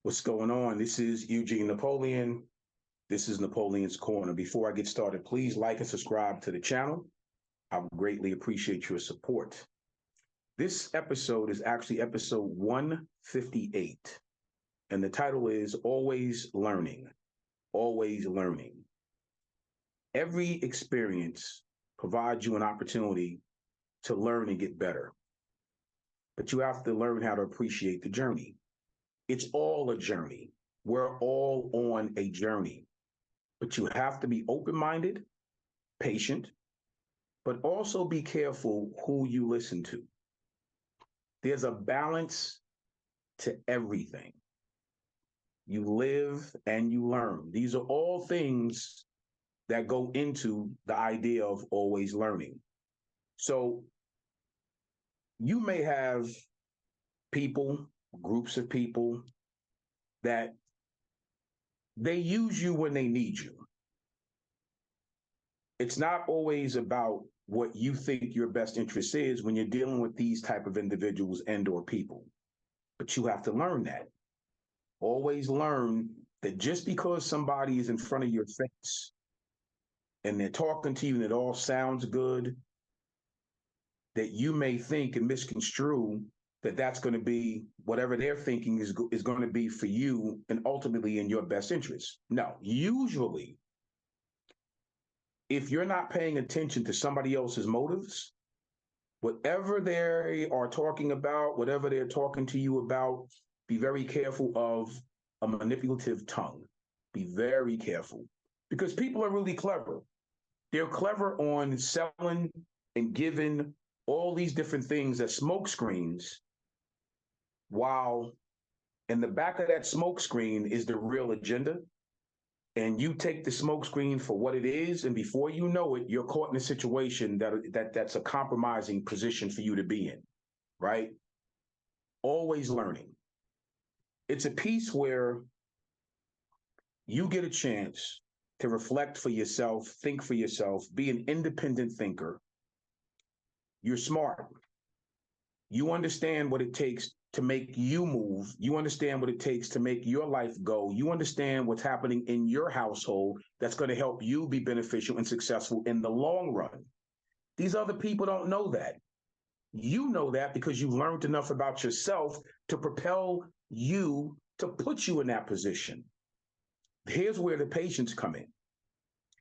What's going on? This is Eugene Napoleon. This is Napoleon's Corner. Before I get started, please like and subscribe to the channel. I would greatly appreciate your support. This episode is actually episode 158, and the title is Always Learning. Always Learning. Every experience provides you an opportunity to learn and get better, but you have to learn how to appreciate the journey. It's all a journey. We're all on a journey, but you have to be open-minded, patient, but also be careful who you listen to. There's a balance to everything. You live and you learn. These are all things that go into the idea of always learning. So you may have people, groups of people that they use you when they need you. It's not always about what you think your best interest is when you're dealing with these type of individuals and or people. But you have to learn that. Always learn that just because somebody is in front of your face and they're talking to you and it all sounds good, that you may think and misconstrue that that's going to be whatever they're thinking is going to be for you and ultimately in your best interest. No, usually, if you're not paying attention to somebody else's motives, whatever they are talking about, whatever they're talking to you about, be very careful of a manipulative tongue. Be very careful because people are really clever. They're clever on selling and giving all these different things as smoke screens, while in the back of that smoke screen is the real agenda. And you take the smoke screen for what it is, and before you know it, you're caught in a situation that's a compromising position for you to be in, right? Always learning. It's a piece where you get a chance to reflect for yourself, think for yourself, be an independent thinker. You're smart. You understand what it takes to make you move. You understand what it takes to make your life go. You understand what's happening in your household that's going to help you be beneficial and successful in the long run. These other people don't know that. You know that because you learned enough about yourself to propel you to put you in that position. Here's where the patience come in.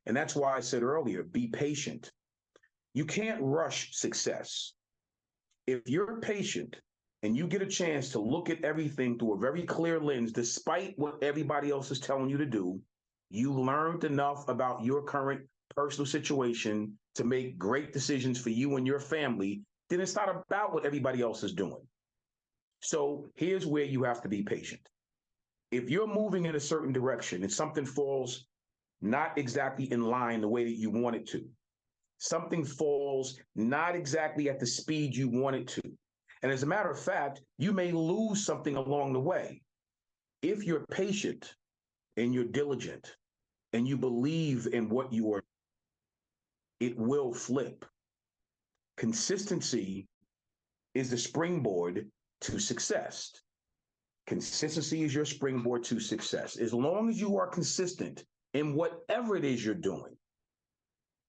And that's why I said earlier, be patient. You can't rush success. If you're patient and you get a chance to look at everything through a very clear lens, despite what everybody else is telling you to do, you learned enough about your current personal situation to make great decisions for you and your family, then it's not about what everybody else is doing. So here's where you have to be patient. If you're moving in a certain direction and something falls not exactly in line the way that you want it to, something falls not exactly at the speed you want it to, and as a matter of fact, you may lose something along the way. If you're patient and you're diligent and you believe in what you are, it will flip. Consistency is the springboard to success. Consistency is your springboard to success. As long as you are consistent in whatever it is you're doing,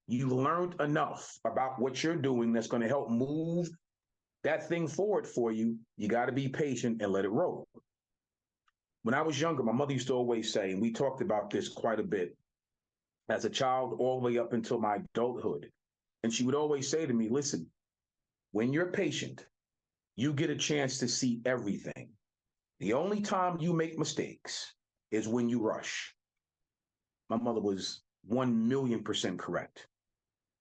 you learned enough about what you're doing that's going to help move that thing forward for you. You got to be patient and let it roll. When I was younger, my mother used to always say, and we talked about this quite a bit as a child all the way up until my adulthood. And she would always say to me, listen, when you're patient, you get a chance to see everything. The only time you make mistakes is when you rush. My mother was 1,000,000% correct.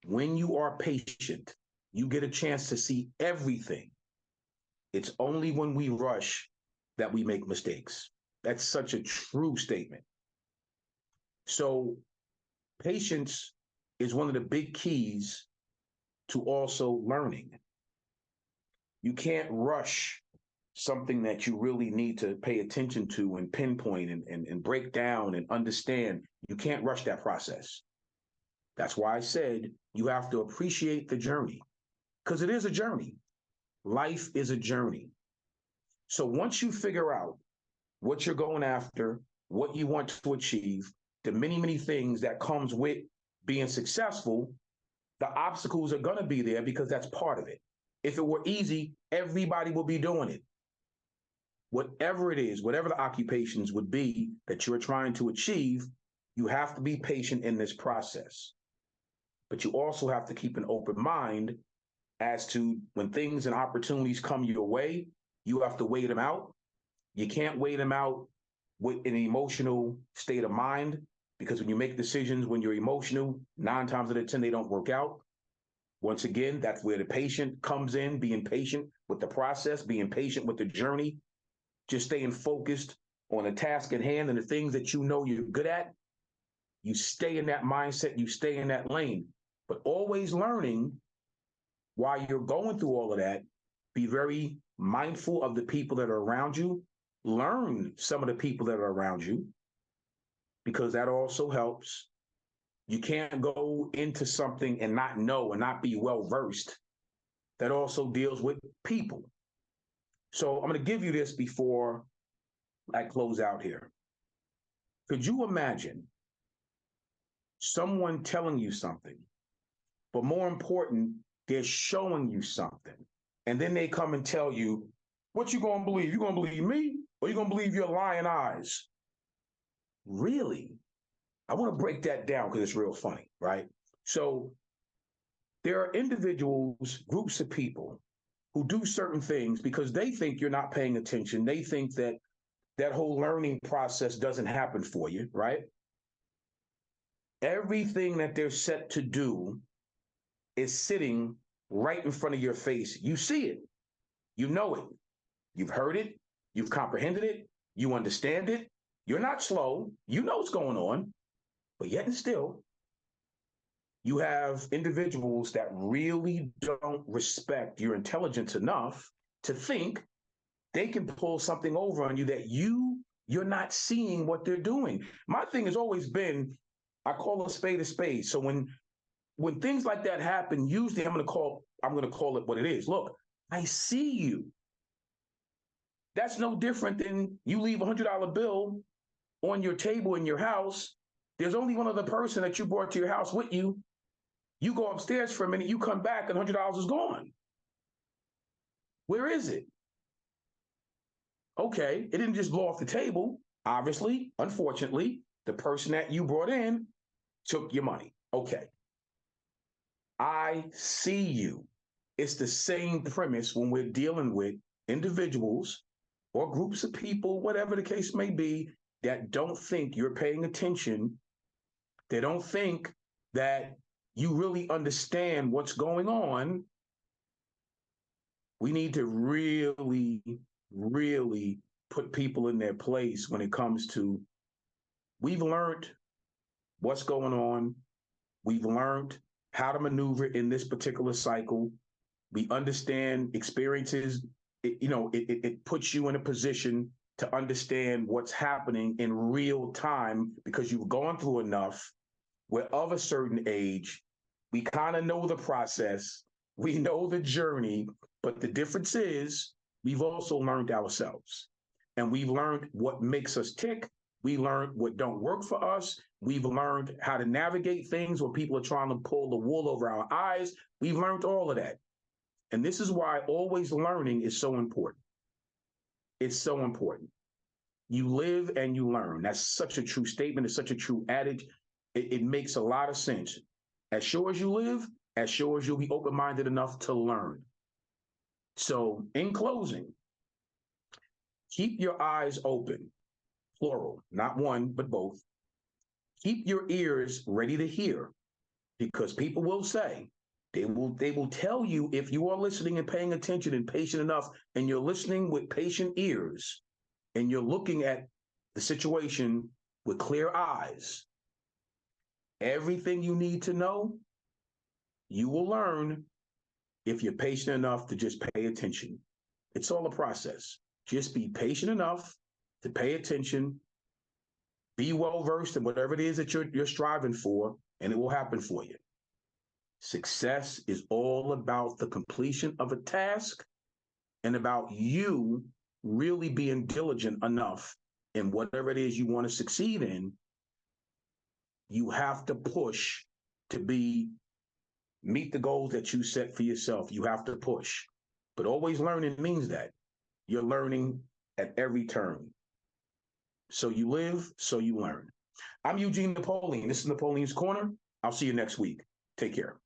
When you are patient, you get a chance to see everything. It's only when we rush that we make mistakes. That's such a true statement. So patience is one of the big keys to also learning. You can't rush something that you really need to pay attention to and pinpoint and break down and understand. You can't rush that process. That's why I said you have to appreciate the journey, because it is a journey. Life is a journey. So once you figure out what you're going after, what you want to achieve, the many, many things that comes with being successful, the obstacles are going to be there because that's part of it. If it were easy, everybody would be doing it. Whatever it is, whatever the occupations would be that you're trying to achieve, you have to be patient in this process. But you also have to keep an open mind as to when things and opportunities come your way, you have to wait them out. You can't wait them out with an emotional state of mind, because when you make decisions when you're emotional, 9 times out of 10, they don't work out. Once again, that's where the patient comes in, being patient with the process, being patient with the journey, just staying focused on the task at hand and the things that you know you're good at. You stay in that mindset, you stay in that lane, but always learning while you're going through all of that. Be very mindful of the people that are around you. Learn some of the people that are around you, because that also helps. You can't go into something and not know and not be well versed. That also deals with people. So I'm going to give you this before I close out here. Could you imagine someone telling you something, but more important, they're showing you something, and then they come and tell you, what you gonna believe? You gonna believe me, or you gonna believe your lying eyes? Really? I want to break that down because it's real funny, right? So there are individuals, groups of people who do certain things because they think you're not paying attention. They think that that whole learning process doesn't happen for you, right? Everything that they're set to do is sitting right in front of your face. You see it, you know it, you've heard it, you've comprehended it, you understand it. You're not slow, you know what's going on, but yet and still, you have individuals that really don't respect your intelligence enough to think they can pull something over on you that you're not seeing what they're doing. My thing has always been, I call a spade a spade. So when things like that happen, usually I'm going to call it what it is. Look, I see you. That's no different than you leave $100 bill on your table in your house. There's only one other person that you brought to your house with you. You go upstairs for a minute, you come back, and $100 is gone. Where is it? Okay, it didn't just blow off the table. Obviously, unfortunately, the person that you brought in took your money. Okay. I see you. It's the same premise when we're dealing with individuals or groups of people, whatever the case may be, that don't think you're paying attention. They don't think that you really understand what's going on. We need to really, really put people in their place when it comes to, we've learned what's going on. We've learned how to maneuver in this particular cycle. We understand experiences. It puts you in a position to understand what's happening in real time because you've gone through enough. We're of a certain age. We kind of know the process. We know the journey, but the difference is we've also learned ourselves, and we've learned what makes us tick. We learned what don't work for us. We've learned how to navigate things when people are trying to pull the wool over our eyes. We've learned all of that. And this is why always learning is so important. It's so important. You live and you learn. That's such a true statement. It's such a true adage. It makes a lot of sense. As sure as you live, as sure as you'll be open-minded enough to learn. So in closing, keep your eyes open, plural, not one, but both. Keep your ears ready to hear, because people will say, they will tell you, if you are listening and paying attention and patient enough, and you're listening with patient ears, and you're looking at the situation with clear eyes, everything you need to know, you will learn if you're patient enough to just pay attention. It's all a process. Just be patient enough to pay attention, be well-versed in whatever it is that you're striving for, and it will happen for you. Success is all about the completion of a task and about you really being diligent enough in whatever it is you want to succeed in, you have to push to meet the goals that you set for yourself. You have to push. But always learning means that you're learning at every turn. So you live, so you learn. I'm Eugene Napoleon. This is Napoleon's Corner. I'll see you next week. Take care.